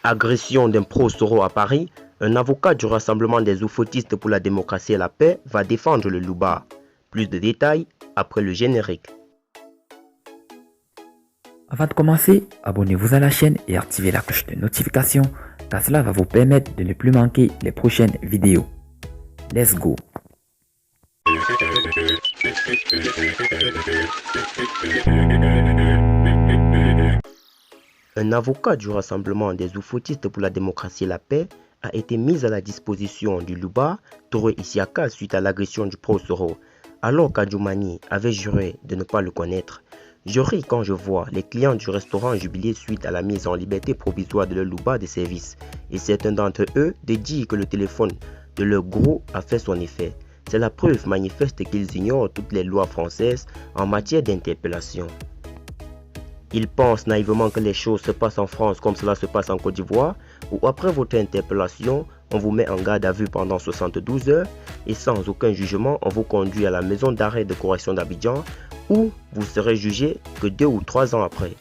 Agression d'un pro-Soro à Paris, un avocat du Rassemblement des oufoutistes pour la démocratie et la paix va défendre le Louba. Plus de détails après le générique. Avant de commencer, abonnez-vous à la chaîne et activez la cloche de notification car cela va vous permettre de ne plus manquer les prochaines vidéos. Let's go! Un avocat du Rassemblement des oufoutistes pour la démocratie et la paix a été mis à la disposition du Louba, Touré Isiaka, suite à l'agression du pro-Soro, alors qu'Adjoumani avait juré de ne pas le connaître. Je ris quand je vois les clients du restaurant jubiler suite à la mise en liberté provisoire de leur Louba de service, et certains d'entre eux de dire que le téléphone de leur gros a fait son effet. C'est la preuve manifeste qu'ils ignorent toutes les lois françaises en matière d'interpellation. Ils pensent naïvement que les choses se passent en France comme cela se passe en Côte d'Ivoire, où après votre interpellation, on vous met en garde à vue pendant 72 heures et sans aucun jugement, on vous conduit à la maison d'arrêt de correction d'Abidjan, où vous serez jugé que 2 ou 3 ans après.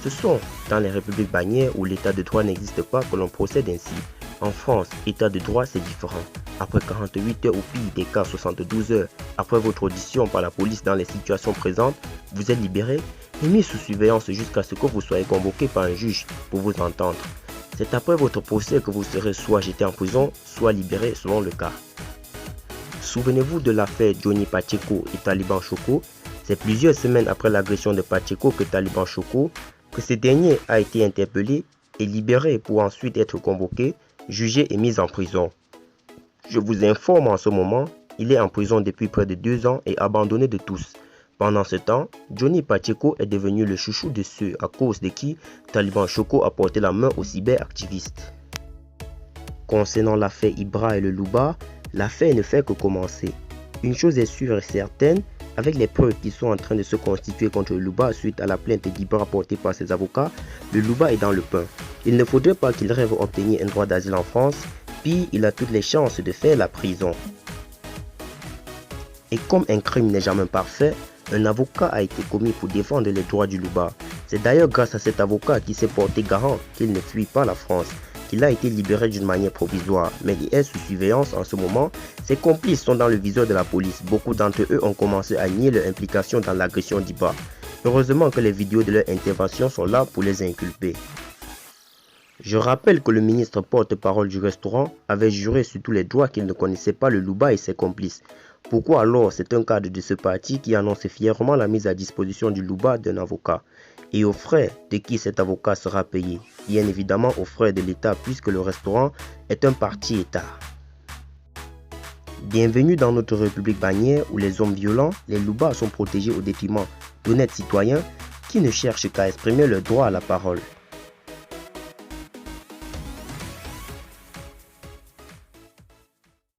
Ce sont dans les républiques bannières où l'état de droit n'existe pas que l'on procède ainsi. En France, état de droit c'est différent. Après 48 heures ou pire des cas 72 heures, après votre audition par la police dans les situations présentes, vous êtes libéré et mis sous surveillance jusqu'à ce que vous soyez convoqué par un juge pour vous entendre. C'est après votre procès que vous serez soit jeté en prison, soit libéré selon le cas. Souvenez-vous de l'affaire Johnny Pacheco et Taliban Choco. C'est plusieurs semaines après l'agression de Pacheco que Taliban Choco, que ce dernier a été interpellé et libéré pour ensuite être convoqué, jugé et mis en prison. Je vous informe en ce moment, il est en prison depuis près de 2 ans et abandonné de tous. Pendant ce temps, Johnny Pacheco est devenu le chouchou de ceux à cause de qui Taliban Choco a porté la main aux cyberactivistes. Concernant l'affaire Ibra et le Louba, l'affaire ne fait que commencer. Une chose est sûre et certaine, avec les preuves qui sont en train de se constituer contre le Louba suite à la plainte d'Ibra portée par ses avocats, le Louba est dans le pain. Il ne faudrait pas qu'il rêve d'obtenir un droit d'asile en France, puis il a toutes les chances de faire la prison. Et comme un crime n'est jamais parfait, un avocat a été commis pour défendre les droits du Louba. C'est d'ailleurs grâce à cet avocat qui s'est porté garant qu'il ne fuit pas la France, qu'il a été libéré d'une manière provisoire, mais il est sous surveillance en ce moment. Ses complices sont dans le viseur de la police. Beaucoup d'entre eux ont commencé à nier leur implication dans l'agression d'Ibra. Heureusement que les vidéos de leur intervention sont là pour les inculper. Je rappelle que le ministre porte-parole du restaurant avait juré sur tous les doigts qu'il ne connaissait pas le Louba et ses complices. Pourquoi alors c'est un cadre de ce parti qui annonce fièrement la mise à disposition du Louba d'un avocat? Et aux frais de qui cet avocat sera payé? Bien évidemment aux frais de l'État puisque le restaurant est un parti État. Bienvenue dans notre république bannière où les hommes violents, les Loubas sont protégés au détriment d'honnêtes citoyens qui ne cherchent qu'à exprimer leur droit à la parole.